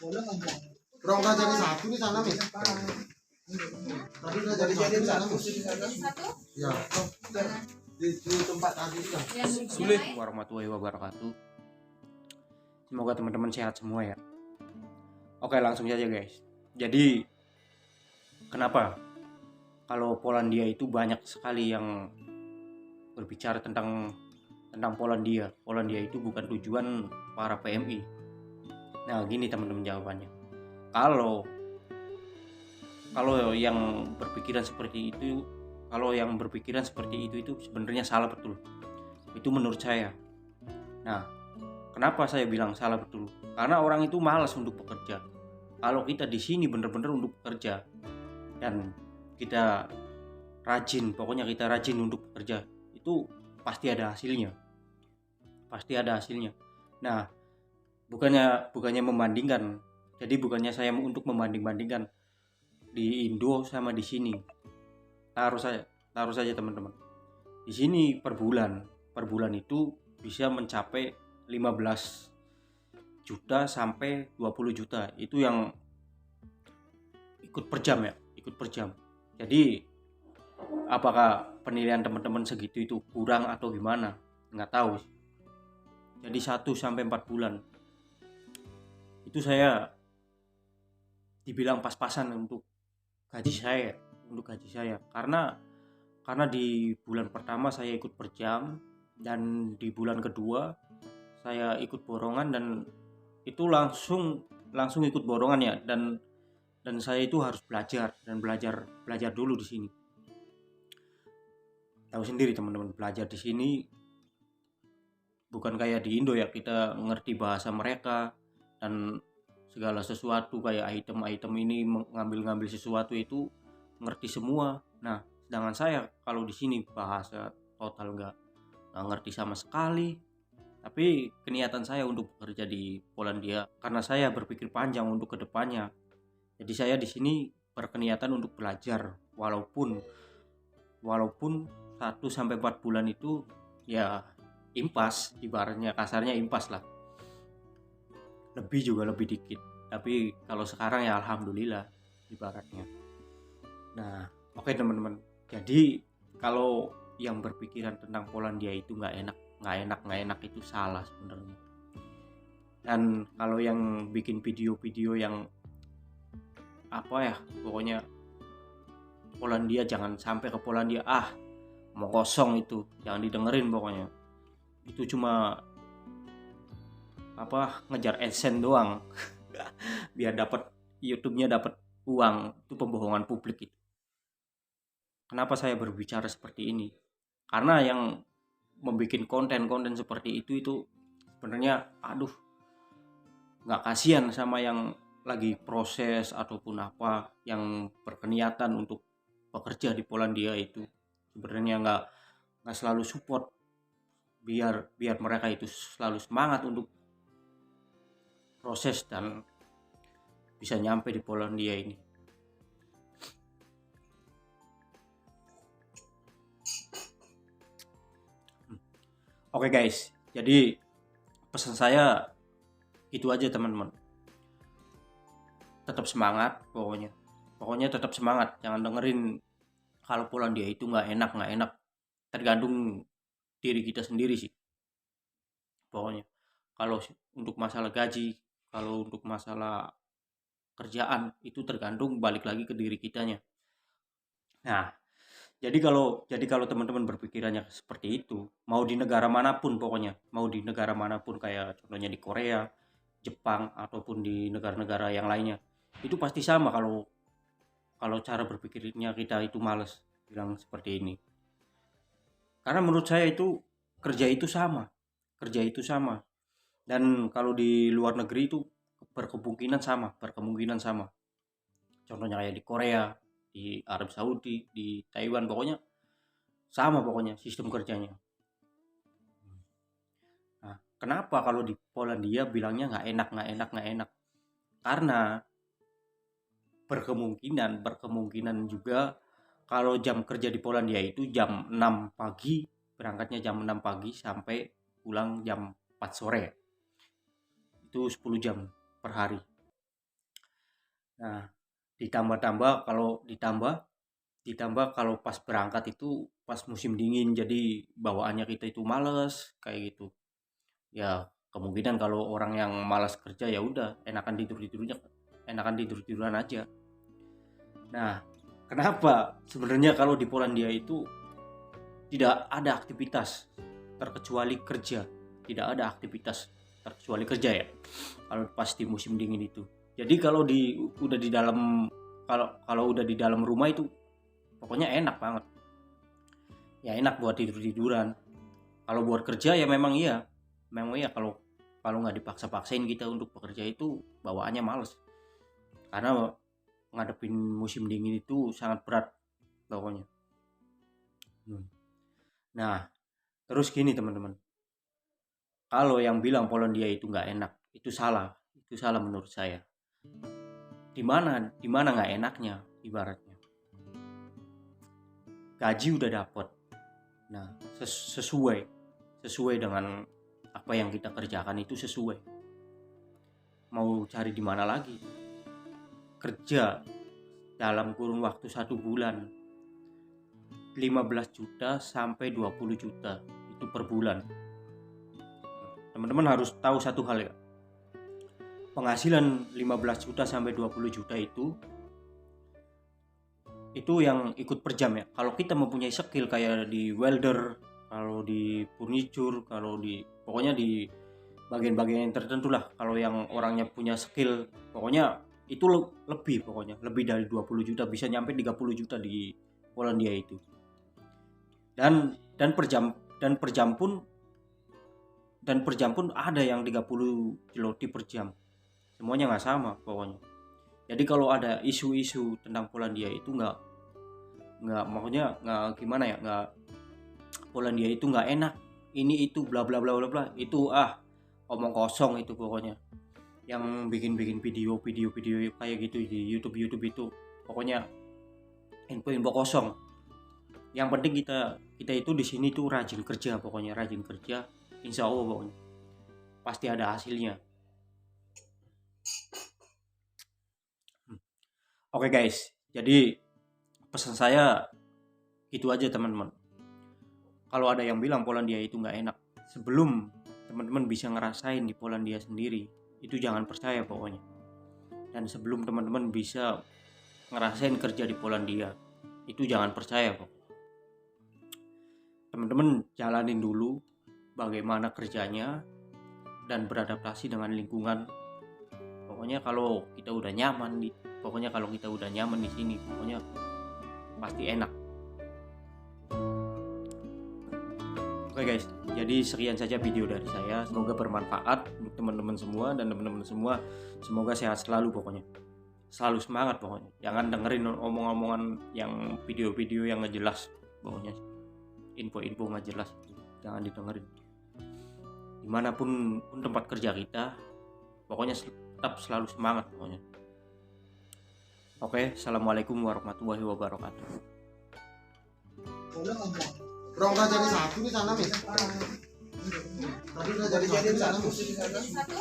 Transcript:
Bro, udah jadi satu di sana, Mis. Tadi udah jadi satu di sana. Satu? Ya. Di tempat tadi kan. Assalamualaikum warahmatullahi wabarakatuh. Semoga teman-teman sehat semua ya. Oke, langsung saja guys. Jadi kenapa kalau Polandia itu banyak sekali yang berbicara tentang Polandia. Polandia itu bukan tujuan para PMI. Nah, gini teman-teman jawabannya. Kalau yang berpikiran seperti itu, itu sebenarnya salah betul. Itu menurut saya. Nah, kenapa saya bilang salah betul? Karena orang itu malas untuk bekerja. Kalau kita di sini benar-benar untuk bekerja dan kita rajin, pokoknya kita rajin untuk bekerja, itu pasti ada hasilnya. Nah, bukannya membandingkan. Jadi bukannya saya untuk membanding-bandingkan di Indo sama di sini. Taruh saja teman-teman. Di sini per bulan itu bisa mencapai 15 juta sampai 20 juta. Itu yang ikut per jam ya, Jadi apakah penilaian teman-teman segitu itu kurang atau gimana? Nggak tahu. Jadi 1 sampai 4 bulan itu saya dibilang pas-pasan untuk gaji saya, karena di bulan pertama saya ikut per jam, dan di bulan kedua saya ikut borongan, dan itu langsung ikut borongan ya, dan saya itu harus belajar dulu di sini. Tahu sendiri teman-teman, belajar di sini bukan kayak di Indo ya, kita ngerti bahasa mereka dan segala sesuatu, kayak item ini ngambil sesuatu itu ngerti semua. Nah, sedangkan saya kalau di sini bahasa total nggak ngerti sama sekali. Tapi keniatan saya untuk bekerja di Polandia karena saya berpikir panjang untuk kedepannya. Jadi saya di sini berkeniatan untuk belajar, walaupun 1 sampai 4 bulan itu ya impas, ibaratnya kasarnya impas lah. Lebih dikit. Tapi kalau sekarang ya alhamdulillah ibaratnya. Nah, oke teman-teman. Jadi kalau yang berpikiran tentang Polandia itu nggak enak itu salah sebenarnya. Dan kalau yang bikin video-video yang pokoknya Polandia, jangan sampai ke Polandia, mau kosong itu, jangan didengerin pokoknya. Itu cuma ngejar AdSense doang. Biar dapat YouTube-nya dapat uang. Itu pembohongan publik itu. Kenapa saya berbicara seperti ini? Karena yang membuat konten seperti itu sebenarnya nggak kasihan sama yang lagi proses ataupun yang berkeniatan untuk bekerja di Polandia itu. Sebenarnya nggak selalu support biar mereka itu selalu semangat untuk proses dan bisa nyampe di Polandia ini. Oke guys, jadi pesan saya itu aja teman-teman. Tetap semangat pokoknya tetap semangat. Jangan dengerin kalau Polandia itu nggak enak. Tergantung diri kita sendiri sih. Pokoknya kalau untuk masalah gaji, kalau untuk masalah kerjaan, itu tergantung balik lagi ke diri kitanya. Nah, jadi kalau teman-teman berpikirannya seperti itu, mau di negara manapun kayak contohnya di Korea, Jepang ataupun di negara-negara yang lainnya, itu pasti sama kalau cara berpikirnya kita itu malas bilang seperti ini. Karena menurut saya itu kerja itu sama. Dan kalau di luar negeri itu berkemungkinan sama. Contohnya kayak di Korea, di Arab Saudi, di Taiwan, pokoknya sama sistem kerjanya. Nah, kenapa kalau di Polandia bilangnya nggak enak? Karena berkemungkinan juga kalau jam kerja di Polandia itu jam 6 pagi, berangkatnya jam 6 pagi sampai pulang jam 4 sore. Itu 10 jam per hari. Nah, ditambah kalau pas berangkat itu pas musim dingin, jadi bawaannya kita itu males kayak gitu. Ya kemungkinan kalau orang yang malas kerja ya udah enakan tidur-tiduran aja. Nah, kenapa sebenarnya kalau di Polandia itu tidak ada aktivitas terkecuali kerja, tidak ada aktivitas terkecuali kerja ya kalau pas di musim dingin itu. Jadi kalau udah di dalam, kalau udah di dalam rumah itu pokoknya enak banget, ya enak buat tidur-tiduran. Kalau buat kerja ya memang iya, kalau kalau nggak dipaksa-paksain kita untuk bekerja itu bawaannya males, karena ngadepin musim dingin itu sangat berat pokoknya. Nah, terus gini teman-teman, kalau yang bilang Polandia itu nggak enak itu salah menurut saya. Di mana nggak enaknya, ibaratnya gaji udah dapet, nah sesuai dengan apa yang kita kerjakan, itu sesuai, mau cari di mana lagi. Kerja dalam kurun waktu 1 bulan 15 juta sampai 20 juta itu per bulan. Teman-teman harus tahu satu hal ya, penghasilan 15 juta sampai 20 juta itu yang ikut per jam ya. Kalau kita mempunyai skill kayak di welder, kalau di furniture, kalau di pokoknya di bagian-bagian yang tertentu lah, kalau yang orangnya punya skill pokoknya itu lebih dari 20 juta, bisa nyampe 30 juta di Polandia itu. Dan per jam pun ada yang 30 zloty per jam. Semuanya nggak sama pokoknya. Jadi kalau ada isu-isu tentang Polandia itu nggak maksudnya nggak gimana ya, nggak, Polandia itu nggak enak, ini itu bla bla bla bla bla, itu omong kosong itu pokoknya. Yang bikin video kayak gitu di YouTube itu pokoknya info kosong. Yang penting kita itu di sini tuh rajin kerja, pokoknya rajin kerja, insya Allah pokoknya pasti ada hasilnya. Oke guys, jadi pesan saya itu aja teman-teman. Kalau ada yang bilang Polandia itu nggak enak, sebelum teman-teman bisa ngerasain di Polandia sendiri, itu jangan percaya pokoknya. Dan sebelum teman-teman bisa ngerasain kerja di Polandia, itu jangan percaya kok. Teman-teman jalanin dulu bagaimana kerjanya dan beradaptasi dengan lingkungan. Pokoknya kalau kita udah nyaman di sini, pokoknya pasti enak. Oke guys, jadi sekian saja video dari saya. Semoga bermanfaat untuk teman-teman semua, dan teman-teman semua semoga sehat selalu pokoknya. Selalu semangat pokoknya. Jangan dengerin omong-omongan yang video-video yang nggak jelas pokoknya. Info-info nggak jelas jangan didengerin. Dimanapun tempat kerja kita, pokoknya tetap selalu semangat pokoknya. Oke, assalamualaikum warahmatullahi wabarakatuh. Bro, nggak jadi satu di sana, Mis. Tadi udah jadi satu di sana, Mis. Satu.